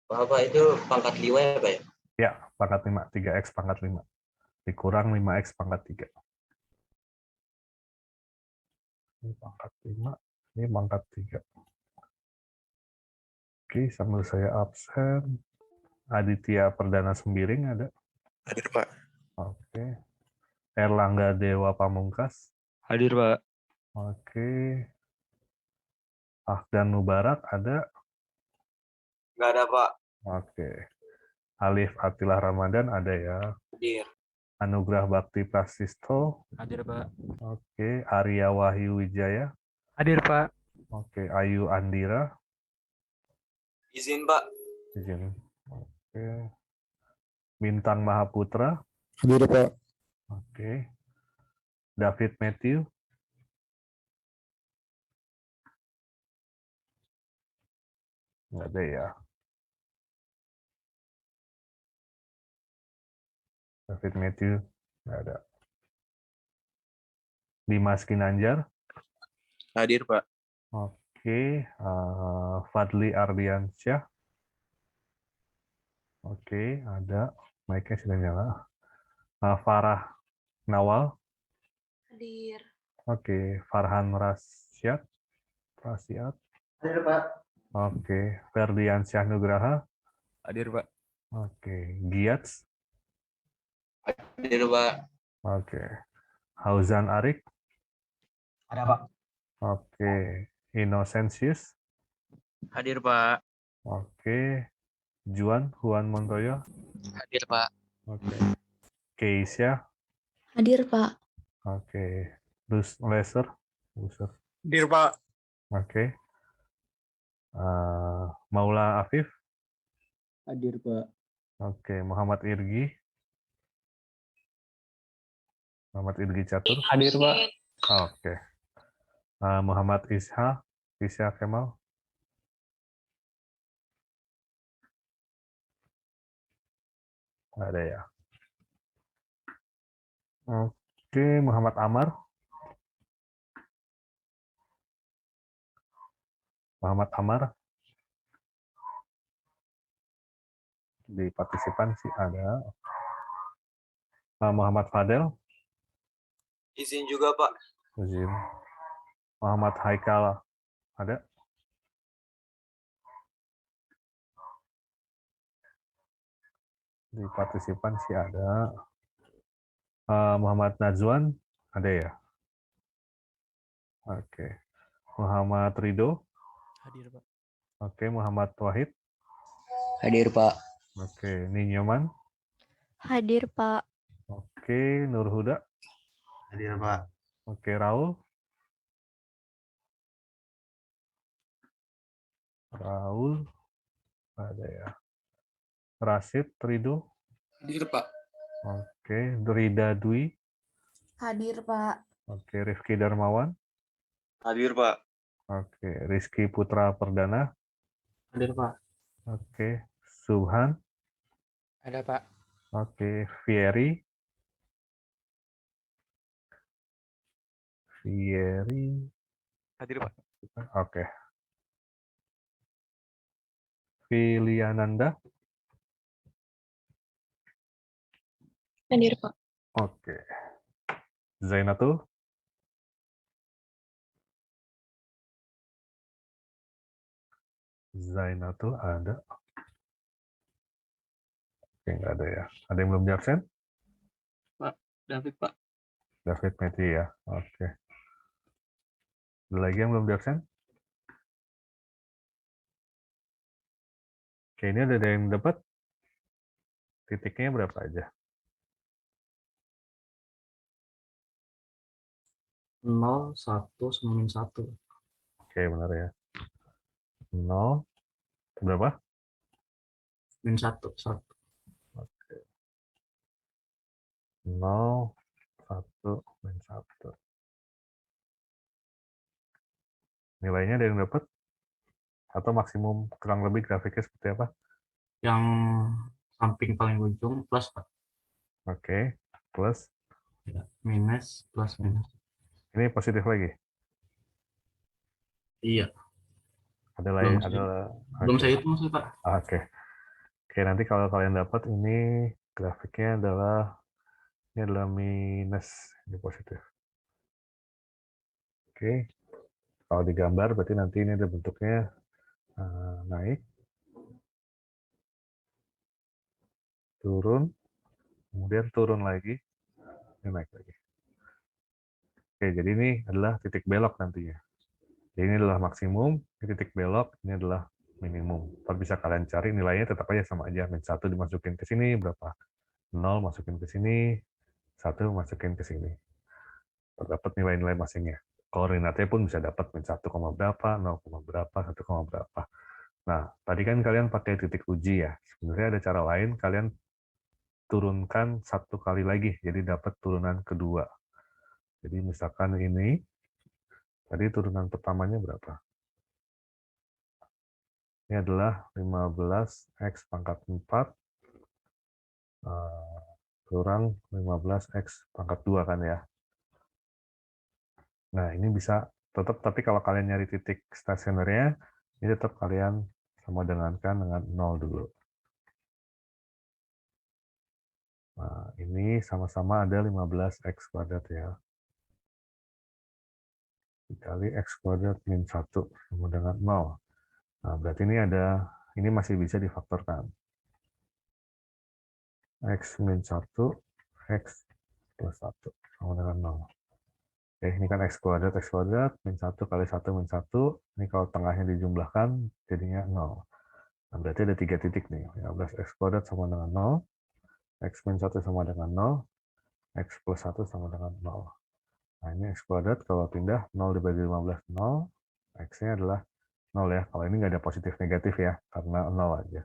Bapak itu pangkat 5 ya, Pak ya? Ya, pangkat 5, 3x pangkat 5. Dikurang 5x pangkat 3. Ini pangkat 5, ini pangkat 3. Oke, sambil saya absen. Aditya Perdana Sembiring ada? Hadir, Pak. Oke. Erlangga Dewa Pamungkas? Hadir, Pak. Oke. Afdan Mubarak ada? Nggak ada, Pak. Oke. Alif Attilah Ramadan ada ya? Hadir. Anugrah Bakti Prasisto? Hadir, Pak. Oke. Arya Wahyu Wijaya? Hadir, Pak. Oke. Ayu Andira? Izin, Pak. Izin. Oke. Bintang Mahaputra? Hadir, Pak. Oke. David Matthew? Nggak ada ya. David Matthew? Nggak ada. Dimas Kinanjar? Hadir, Pak. Oke. Fadli Ardiansyah? Oke, ada. Mic-nya sudah nyala. Farah Nawal? Hadir. Oke. Farhan Rasiat? Hadir, Pak. Oke. Ferdiansyah Nugraha? Hadir, Pak. Oke. Giats? Hadir, Pak. Oke. Hauzan Arik? Ada, Pak. Oke. Innocentius? Hadir, Pak. Oke. Juan Montoyo? Hadir, Pak. Oke. Keisha? Hadir, Pak. Oke. Leser? Hadir, Pak. Oke. Maula Afif? Hadir, Pak. Oke. Muhammad Irgi Catur? Hadir, Pak. Oke. Muhammad Isha Kemal? Nggak ada ya. Oke. Muhammad Amar? Di partisipan sih ada. Muhammad Fadel? Izin juga, Pak. Izin. Muhammad Haikal ada? Di partisipan sih ada. Muhammad Najwan ada ya? Oke. Muhammad Ridho? Hadir, Pak. Oke. Muhammad Wahid? Hadir, Pak. Oke. Ninyoman? Hadir, Pak. Oke. Nur Huda? Hadir, Pak. Oke. Raul? Raul ada ya. Rashid Ridho? Hadir, Pak. Oke. Rida Dwi? Hadir, Pak. Oke. Rifki Darmawan? Hadir, Pak. Oke. Rizky Putra Perdana? Hadir, Pak. Oke. Subhan? Ada, Pak. Oke. Fieri? Fieri? Hadir, Pak. Oke. Filiananda? Hadir, Pak. Oke. Zainatul? Zainatul ada? Oke, nggak ada ya. Ada yang belum di absen? David, Pak. David Meti ya. Oke. Ada lagi yang belum di absen? Oke, ini ada yang dapat? Titiknya berapa aja? 0, 1, sama min 1. Oke, benar ya. 0, berapa? Min 1, 1. 0, 1, min 1. Nilainya ada yang dapat? Atau maksimum kurang lebih grafiknya seperti apa? Yang samping paling ujung plus, Pak. Oke, plus. Ya, minus, plus, minus. Ini positif lagi? Iya. Ada lagi? Belum Ada. Belum Oke. saya hitung sih, Pak. Oke. Oke, nanti kalau kalian dapat ini grafiknya adalah ini adalah minus, ini positif. Oke. Kalau digambar berarti nanti ini ada bentuknya naik, turun, kemudian turun lagi, ini naik lagi. Oke, jadi ini adalah titik belok nantinya. Jadi ini adalah maksimum, ini titik belok, ini adalah minimum. Ntar bisa kalian cari nilainya tetap aja sama aja. Min 1 dimasukin ke sini berapa? 0 masukin ke sini, 1 masukin ke sini. Terdapat nilai-nilai masingnya. Koordinatnya pun bisa dapat min 1, berapa, 0, berapa, 1, berapa. Nah, tadi kan kalian pakai titik uji ya. Sebenarnya ada cara lain, kalian turunkan 1 kali lagi, jadi dapat turunan kedua. Jadi misalkan ini, tadi turunan pertamanya berapa? Ini adalah 15x pangkat 4 kurang 15x pangkat 2 kan ya. Nah, ini bisa tetap, tapi kalau kalian nyari titik stasionernya, ini tetap kalian sama dengan 0 dulu. Nah, ini sama-sama ada 15x kuadrat ya. Dikali x kuadrat min 1 sama dengan 0. Nah, berarti ini masih bisa difaktorkan. X min 1, X plus 1 sama dengan 0. Oke, ini kan x kuadrat, min 1 kali 1 min 1. Ini kalau tengahnya dijumlahkan, jadinya 0. Nah, berarti ada 3 titik nih. 15x kuadrat sama dengan 0, x min 1 sama dengan 0, x plus 1 sama dengan 0. Nah, ini x kuadrat kalau pindah 0 dibagi 15, 0. X-nya adalah 0 ya. Kalau ini nggak ada positif negatif ya, karena 0 aja.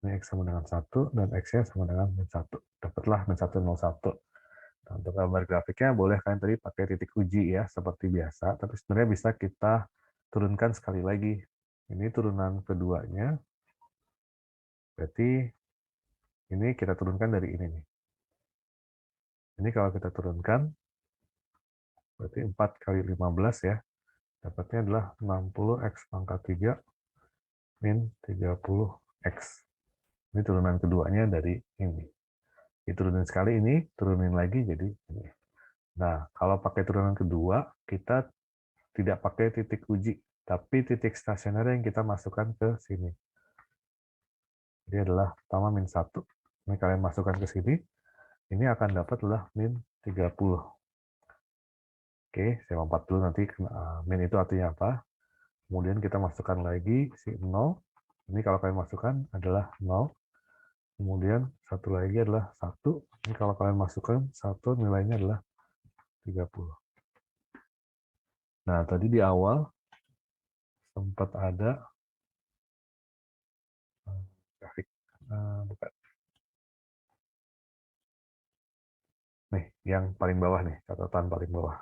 Ini X sama dengan 1, dan X-nya sama dengan min 1. Dapatlah min 1, 0, 1. Nah, untuk gambar grafiknya boleh kalian tadi pakai titik uji ya, seperti biasa. Tapi sebenarnya bisa kita turunkan sekali lagi. Ini turunan keduanya. Berarti ini kita turunkan dari ini nih. Ini kalau kita turunkan, berarti 4 kali 15 ya. Dapatnya adalah 60x pangkat 3 min 30x. Ini turunan keduanya dari ini. Diturunin sekali ini, turunin lagi jadi ini. Nah, kalau pakai turunan kedua, kita tidak pakai titik uji, tapi titik stasioner yang kita masukkan ke sini. Jadi adalah pertama min 1. Ini kalian masukkan ke sini, ini akan dapat adalah min 30. Oke, sama 40 nanti min itu artinya apa? Kemudian kita masukkan lagi si 0. Ini kalau kalian masukkan adalah 0. Kemudian satu lagi adalah 1. Ini kalau kalian masukkan 1 nilainya adalah 30. Nah, tadi di awal sempat ada grafik. Bukan. Nih, yang paling bawah nih, catatan paling bawah.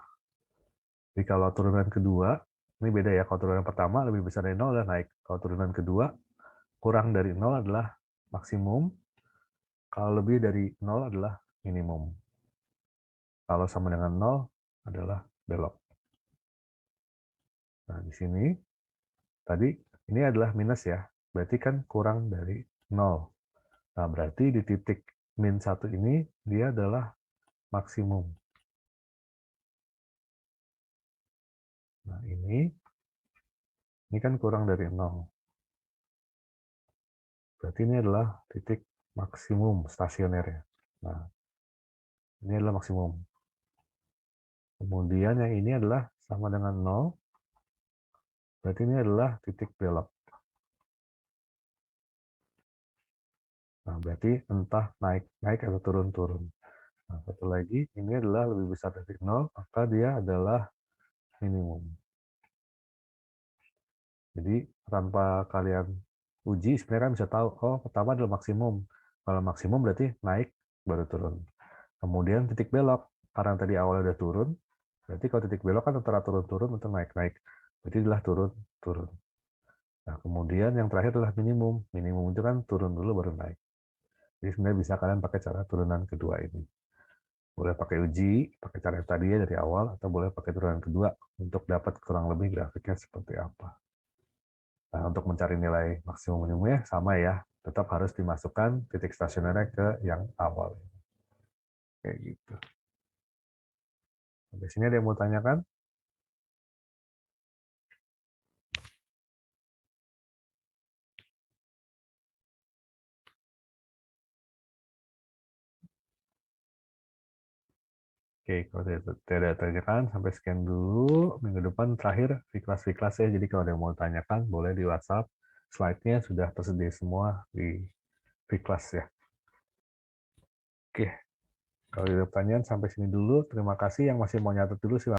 Jadi kalau turunan kedua, ini beda ya. Kalau turunan pertama lebih besar dari 0 dan naik. Kalau turunan kedua, kurang dari 0 adalah maksimum. Kalau lebih dari 0 adalah minimum. Kalau sama dengan 0 adalah belok. Nah, di sini tadi ini adalah minus ya. Berarti kan kurang dari 0. Nah, berarti di titik min 1 ini dia adalah maksimum. Nah, ini kan kurang dari 0. Berarti ini adalah titik maksimum stasioner ya. Nah, ini adalah maksimum. Kemudian yang ini adalah sama dengan 0. Berarti ini adalah titik belok. Nah, berarti entah naik atau turun-turun. Nah, satu lagi, ini adalah lebih besar dari 0, maka dia adalah minimum. Jadi, tanpa kalian uji, sebenarnya kan bisa tahu, oh, pertama adalah maksimum. Kalau maksimum berarti naik, baru turun. Kemudian titik belok, karena tadi awalnya udah turun, berarti kalau titik belok kan antara turun-turun atau naik-naik. Berarti adalah turun-turun. Nah, kemudian yang terakhir adalah minimum. Minimum itu kan turun dulu baru naik. Jadi sebenarnya bisa kalian pakai cara turunan kedua ini. Boleh pakai uji, pakai cara yang tadi ya dari awal, atau boleh pakai turunan kedua untuk dapat kurang lebih grafiknya seperti apa. Nah, untuk mencari nilai maksimum minimumnya sama ya, tetap harus dimasukkan titik stasionernya ke yang awal. Kayak gitu. Sampai sini ada yang mau tanyakan? Oke, kalau tidak tanyakan, sampai sekian dulu. Minggu depan terakhir Viklas ya. Jadi kalau ada yang mau tanyakan, boleh di WhatsApp. Slide-nya sudah tersedia semua di Viklas ya. Oke, kalau ada pertanyaan sampai sini dulu. Terima kasih yang masih mau nyatet dulu silahkan.